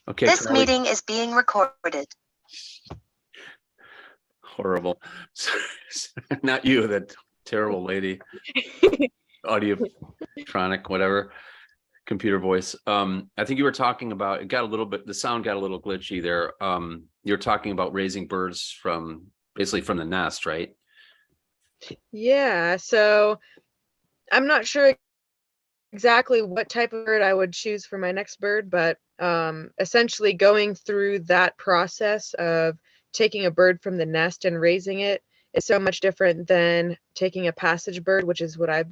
Okay, This Carley. meeting is being recorded. Horrible. Not you, that terrible lady. Audiotronic, whatever, computer voice. I think you were talking about, it got a little bit, the sound got a little glitchy there. You're talking about raising birds from basically from the nest, right? Yeah, so I'm not sure exactly what type of bird I would choose for my next bird, but essentially going through that process of taking a bird from the nest and raising it is so much different than taking a passage bird, which is what I've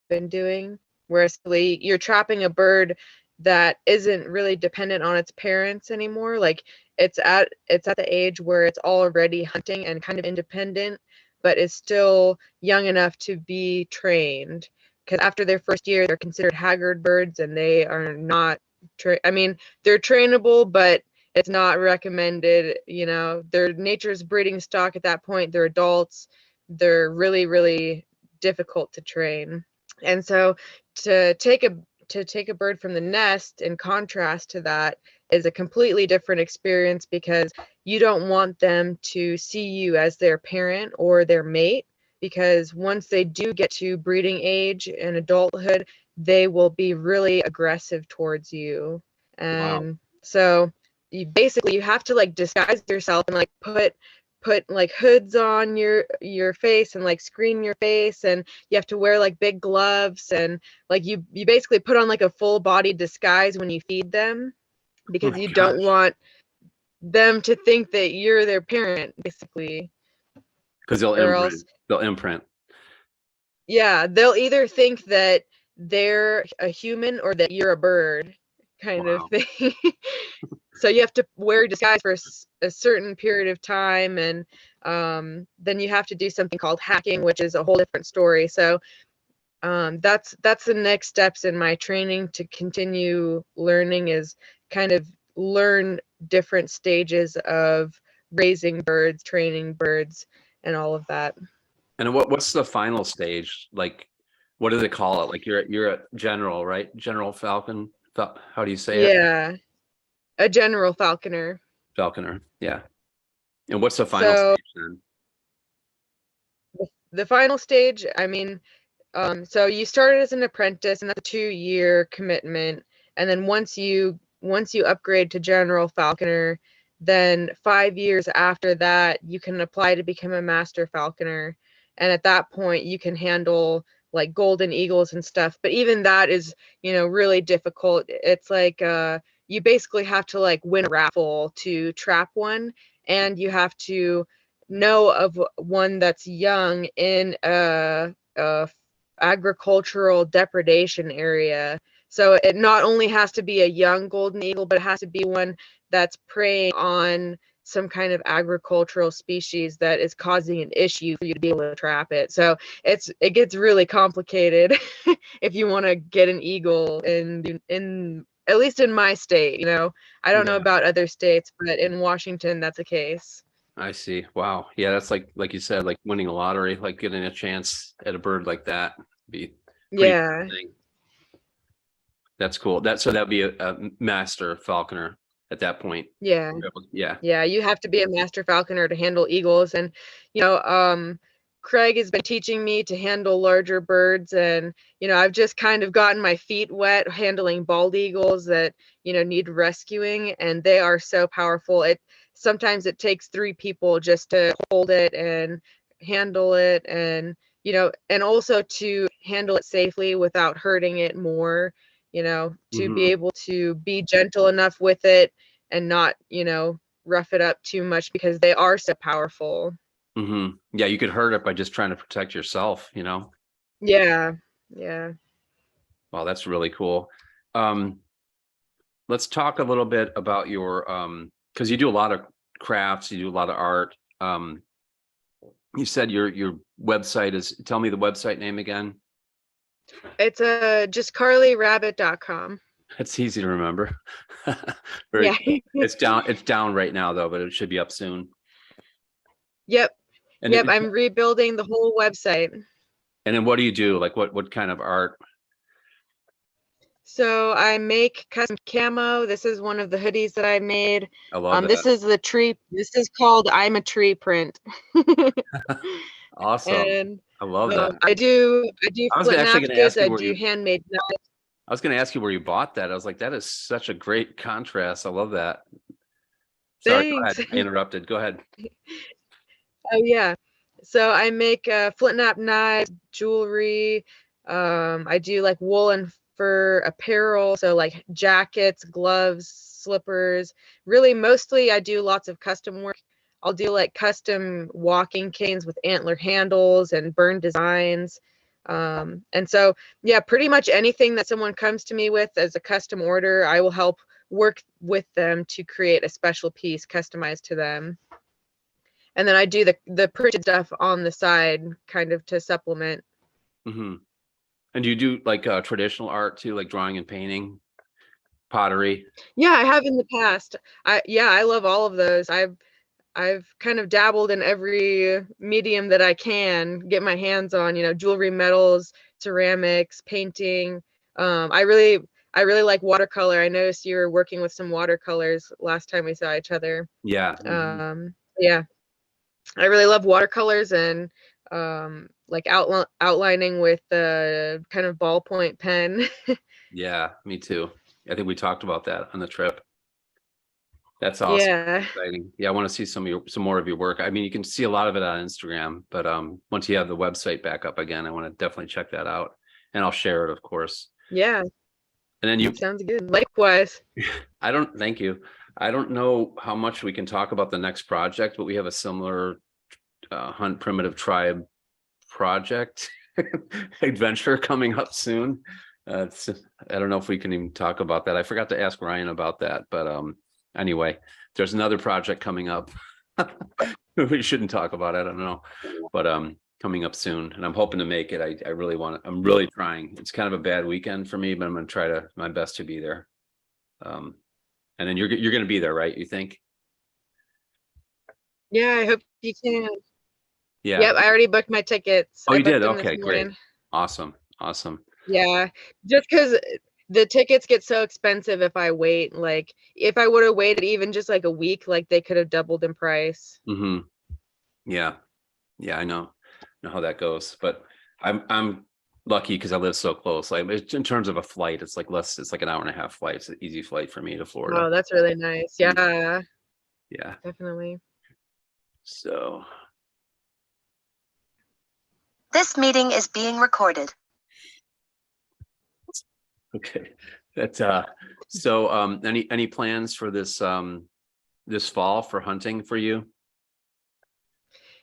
been doing, where essentially you're trapping a bird that isn't really dependent on its parents anymore. Like it's at the age where it's already hunting and kind of independent, but is still young enough to be trained, because after their first year, they're considered haggard birds, and they are not. I mean, they're trainable, but it's not recommended. You know, they're nature's breeding stock at that point. They're adults. They're really, really difficult to train. And so, to take a bird from the nest, in contrast to that, is a completely different experience, because you don't want them to see you as their parent or their mate, because once they do get to breeding age and adulthood, they will be really aggressive towards you. Wow. And so you have to like disguise yourself and like put like hoods on your face and like screen your face, and you have to wear like big gloves, and like you basically put on like a full body disguise when you feed them, Oh because my you gosh. don't want them to think that you're their parent, basically. Because they'll Or imprint. else, They'll imprint. yeah, they'll either think that they're a human or that you're a bird, kind of Wow. thing. So you have to wear a disguise for a certain period of time, and then you have to do something called hacking, which is a whole different story. So that's the next steps in my training to continue learning, is kind of learn different stages of raising birds, training birds, and all of that. And what's the final stage? Like, what do they call it? Like you're a general, right? General Falcon. How do you say it? Yeah, a general falconer. Falconer. Yeah. And what's the final So stage then? the final stage, I mean, so you started as an apprentice, and that's a 2-year commitment. And then once you upgrade to general falconer, then 5 years after that, you can apply to become a master falconer. And at that point, you can handle like golden eagles and stuff. But even that is, really difficult. It's like you basically have to like win a raffle to trap one, and you have to know of one that's young in a agricultural depredation area. So it not only has to be a young golden eagle, but it has to be one that's preying on some kind of agricultural species that is causing an issue for you to be able to trap it. So it gets really complicated if you want to get an eagle in at least in my state. I don't know Yeah, about other states, but in Washington, that's the case. I see. Wow. Yeah, that's like you said, like winning a lottery, like getting a chance at a bird like that. Be pretty Yeah. cool thing. That's cool. That'd be a master falconer at that point. Yeah. Yeah. Yeah, you have to be a master falconer to handle eagles. And Craig has been teaching me to handle larger birds, and I've just kind of gotten my feet wet handling bald eagles that need rescuing, and they are so powerful. Sometimes it takes 3 people just to hold it and handle it, and also to handle it safely without hurting it more, to be Hmm. able to be gentle enough with it and not rough it up too much, because they are so powerful. Hmm. Yeah, you could hurt it by just trying to protect yourself, Yeah. Yeah. Wow, that's really cool. Um, let's talk a little bit about your because you do a lot of crafts, you do a lot of art. You said your website is, tell me the website name again. It's just carleyrabbit.com. It's easy to remember. Very Yeah. cool. It's down right now though, but it should be up soon. Yep. And Yep. I'm rebuilding the whole website. then what do you do? Like what kind of art? So I make custom camo. This is one of the hoodies that I made. I love This that. is the tree. This is called I'm a Tree print. Awesome. And I love that. I do I was flint actually knapped going to goods. ask you I where do you, handmade knives. I was going to ask you where you bought that. I was like, that is such a great contrast. I love that. Sorry, go Thanks. ahead. I interrupted. Go ahead. Oh yeah. So I make flint knap knives, jewelry. I do like wool and fur apparel, so like jackets, gloves, slippers. Really, mostly I do lots of custom work. I'll do like custom walking canes with antler handles and burn designs. And so, yeah, pretty much anything that someone comes to me with as a custom order, I will help work with them to create a special piece customized to them. And then I do the printed stuff on the side kind of to supplement. Hmm. And do you do like traditional art too, like drawing and painting, pottery? Yeah, I have in the past. I love all of those. I've kind of dabbled in every medium that I can get my hands on, jewelry, metals, ceramics, painting. I really like watercolor. I noticed you were working with some watercolors last time we saw each other. Yeah. Yeah, I really love watercolors and like outlining with the kind of ballpoint pen. Yeah, me too. I think we talked about that on the trip. That's awesome. Yeah. Exciting. Yeah, I want to see some more of your work. I mean, you can see a lot of it on Instagram, but once you have the website back up again, I want to definitely check that out. And I'll share it, of course. Yeah, And then sounds good. Likewise. thank you. I don't know how much we can talk about the next project, but we have a similar Hunt Primitive Tribe project adventure coming up soon. I don't know if we can even talk about that. I forgot to ask Ryan about that, but anyway, there's another project coming up. We shouldn't talk about it. I don't know, but coming up soon, and I'm hoping to make it. I really want to. I'm really trying. It's kind of a bad weekend for me, but I'm going to try my best to be there. And then you're going to be there, right? You think? Yeah, I hope you can. Yeah. Yep, I already booked my tickets. Oh, I you did? booked them this Okay, great. morning. Awesome. Awesome. Yeah, just because the tickets get so expensive if I wait. Like, if I would have waited even just like a week, like they could have doubled in price. Hmm. Yeah. Yeah, I know how that goes, but I'm lucky because I live so close. Like in terms of a flight, it's like less. It's like an hour and a half flight. It's an easy flight for me to Florida. Oh, that's really nice. Yeah, Yeah. definitely. So This meeting is being recorded. okay, that's so any plans for this fall for hunting for you?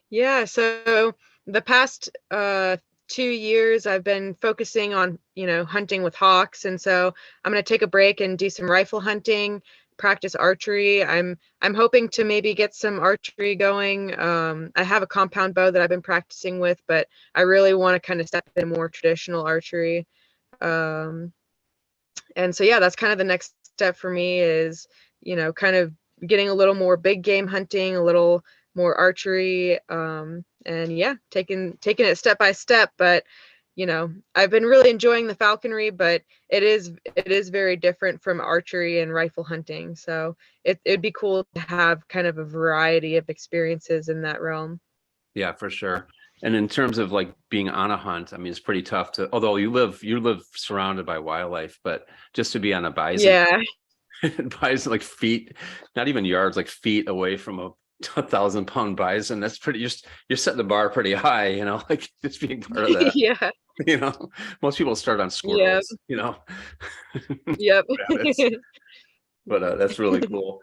Yeah, so the past 2 years I've been focusing on, hunting with hawks, and so I'm gonna take a break and do some rifle hunting, practice archery. I'm hoping to maybe get some archery going. I have a compound bow that I've been practicing with, but I really want to kind of step into more traditional archery. Um, and so yeah, that's kind of the next step for me is, kind of getting a little more big game hunting, a little more archery, and yeah, taking it step by step. But I've been really enjoying the falconry, but it is very different from archery and rifle hunting. So it'd be cool to have kind of a variety of experiences in that realm. Yeah, for sure. And in terms of like being on a hunt, I mean, it's pretty tough to. Although you live surrounded by wildlife, but just to be on a bison, Yeah. bison like feet, not even yards, like feet away from a 1,000-pound bison. That's pretty. You're setting the bar pretty high, like just being part of that. Yeah. You know, most people start on Yep. squirrels, Yep. rabbits, but that's really cool.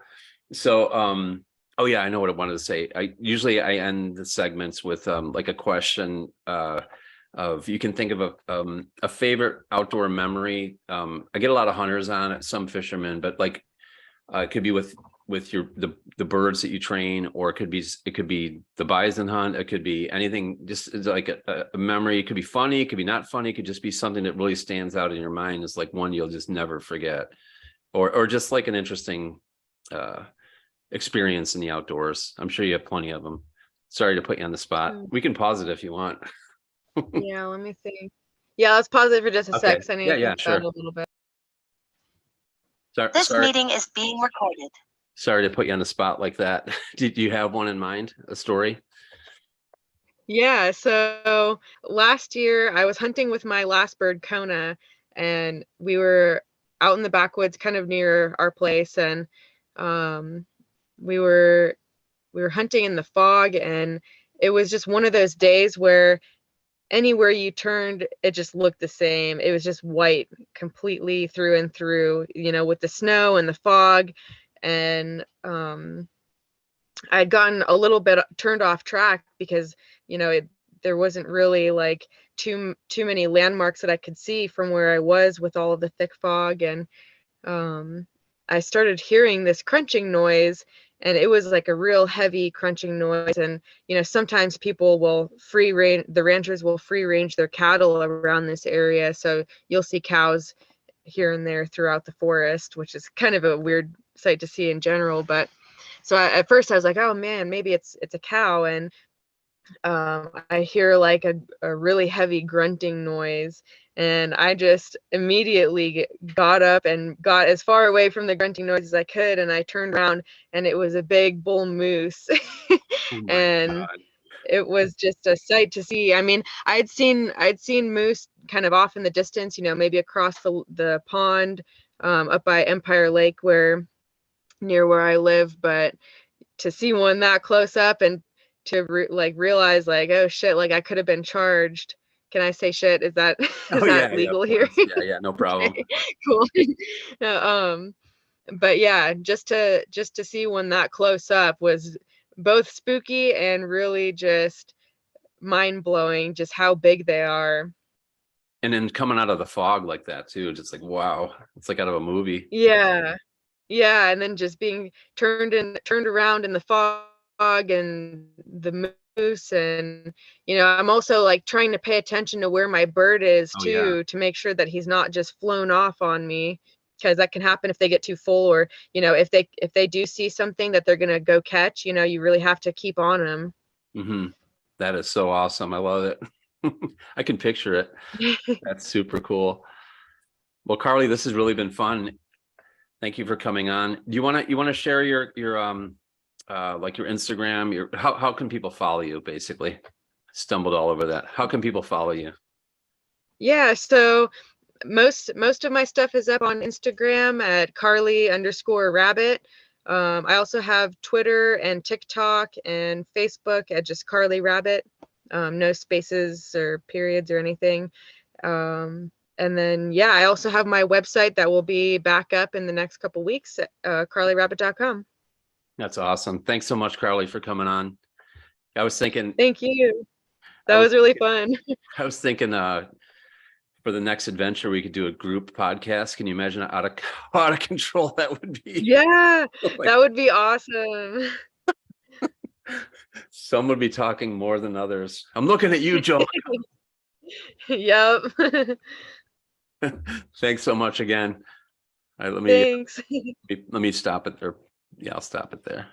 So, oh yeah, I know what I wanted to say. I end the segments with like a question of you can think of a favorite outdoor memory. I get a lot of hunters on it, some fishermen, but like it could be with the birds that you train, or it could be the bison hunt. It could be anything. Just it's like a memory. It could be funny. It could be not funny. It could just be something that really stands out in your mind. It's like one you'll just never forget, or just like an interesting experience in the outdoors. I'm sure you have plenty of them. Sorry to put you on the spot. We can pause it if you want. Yeah, let me think. Yeah, let's pause it for just a Okay. sec, 'cause I need Yeah, to yeah, think about sure. it a little bit. This Sorry, meeting is being recorded. sorry to put you on the spot like that. Did you have one in mind, a story? Yeah, so last year I was hunting with my last bird, Kona, and we were out in the backwoods kind of near our place, and um, we were hunting in the fog, and it was just one of those days where anywhere you turned, it just looked the same. It was just white completely through and through, with the snow and the fog. And I'd gotten a little bit turned off track because, there wasn't really like too many landmarks that I could see from where I was with all of the thick fog. And I started hearing this crunching noise, and it was like a real heavy crunching noise. And sometimes people will the ranchers will free range their cattle around this area, so you'll see cows here and there throughout the forest, which is kind of a weird sight to see in general. But so at first I was like, oh man, maybe it's a cow. And I hear like a really heavy grunting noise, and I just immediately got up and got as far away from the grunting noise as I could, and I turned around, and it was a big bull moose. Oh my And God. it was just a sight to see. I mean, I'd seen moose kind of off in the distance, maybe across the pond, up by Empire Lake, near where I live, but to see one that close up and to realize like, oh shit, like I could have been charged. Can I say shit? Is that Oh that yeah, yeah, legal of here? course. Yeah, yeah, no problem. Okay, cool. Uh, but yeah, just to see one that close up was both spooky and really just mind blowing, just how big they are. And then coming out of the fog like that too, just like wow, it's like out of a movie. Yeah. Yeah, and then just being turned around in the fog and the moose. And I'm also like trying to pay attention to where my bird is Oh yeah. too, to make sure that he's not just flown off on me, because that can happen if they get too full, or if they do see something that they're gonna go catch, you really have to keep on them. Hmm. That is so awesome. I love it. I can picture it. That's super cool. Well, Carly, this has really been fun. Thank you for coming on. Do you want to share your like your Instagram, how can people follow you basically? Stumbled all over that. How can people follow you? Yeah, so most of my stuff is up on Instagram at Carley_Rabbit. I also have Twitter and TikTok and Facebook at just Carley Rabbit. No spaces or periods or anything. And then, yeah, I also have my website that will be back up in the next couple weeks at carleyrabbit.com. That's awesome. Thanks so much, Carly, for coming on. I was thinking, Thank you. I That was was really thinking, fun. I was thinking for the next adventure, we could do a group podcast. Can you imagine how out of control that would be? Yeah, Like, that would be awesome. some would be talking more than others. I'm looking at you, Joe. Yep. Thanks so much again. All right, Thanks. let me stop it there. Yeah, I'll stop it there.